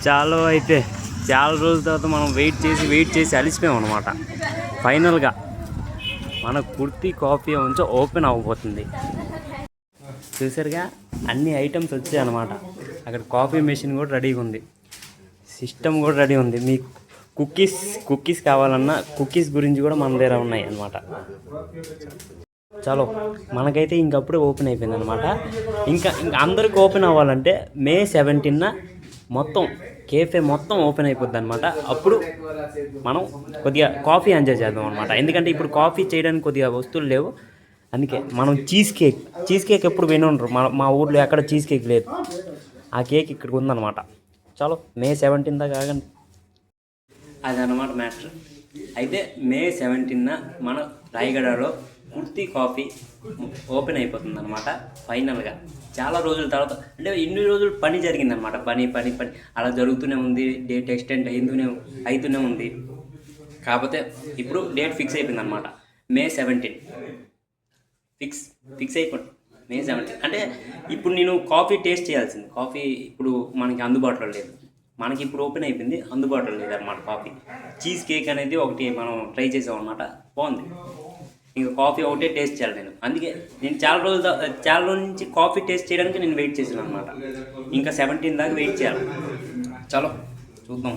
చాలా అయితే చాలా రోజుల తర్వాత మనం వెయిట్ చేసి అలిసిపోయాం అనమాట. ఫైనల్గా మన కుర్తి కాఫీ హౌస్ ఓపెన్ అవ్వబోతుంది. చూసారుగా అన్ని ఐటమ్స్ వచ్చాయి అనమాట. అక్కడ కాఫీ మెషిన్ కూడా రెడీగా ఉంది, సిస్టమ్ కూడా రెడీ ఉంది. మీకు కుకీస్ కావాలన్నా కుకీస్ గురించి కూడా మన దగ్గర ఉన్నాయి అనమాట. చలో మనకైతే ఇంకప్పుడే ఓపెన్ అయిపోయింది అనమాట. ఇంకా అందరికి ఓపెన్ అవ్వాలంటే May 17న మొత్తం కేఫే మొత్తం ఓపెన్ అయిపోద్ది అనమాట. అప్పుడు మనం కొద్దిగా కాఫీ ఎంజాయ్ చేద్దాం అనమాట. ఎందుకంటే ఇప్పుడు కాఫీ చేయడానికి కొద్దిగా వస్తువులు లేవు. అందుకే మనం చీజ్ కేక్ ఎప్పుడు విని ఉండరు. మా ఊర్లో ఎక్కడ చీజ్ కేక్ లేదు. ఆ కేక్ ఇక్కడికి ఉందన్నమాట. చలో May 17 దాకా ఆగండి. అదనమాట మ్యాటర్. అయితే May 17న మన రాయగడలో కుర్తి కాఫీ ఓపెన్ అయిపోతుంది అనమాట. ఫైనల్గా చాలా రోజుల తర్వాత, అంటే ఇన్ని రోజులు పని జరిగిందనమాట. పని అలా జరుగుతూనే ఉంది. డేట్ ఎక్స్టెండ్ అవుతూనే ఉంది. కాకపోతే ఇప్పుడు డేట్ ఫిక్స్ అయిపోయింది అనమాట. May 17 ఫిక్స్ అయిపోయింది. May 17 అంటే ఇప్పుడు నేను కాఫీ టేస్ట్ చేయాల్సింది. కాఫీ ఇప్పుడు మనకి అందుబాటులో లేదు. మనకి ఇప్పుడు ఓపెన్ అయిపోయింది, అందుబాటులో లేదన్నమాట కాఫీ. చీజ్ కేక్ అనేది ఒకటి మనం ట్రై చేసాం అనమాట. బాగుంది. ఇంకా కాఫీ ఒకటే టేస్ట్ చేయాలి నేను. అందుకే నేను చాలా రోజుల నుంచి కాఫీ టేస్ట్ చేయడానికి నేను వెయిట్ చేశాను అనమాట. ఇంకా 17 దాకా వెయిట్ చేయాలి. చలో చూద్దాం.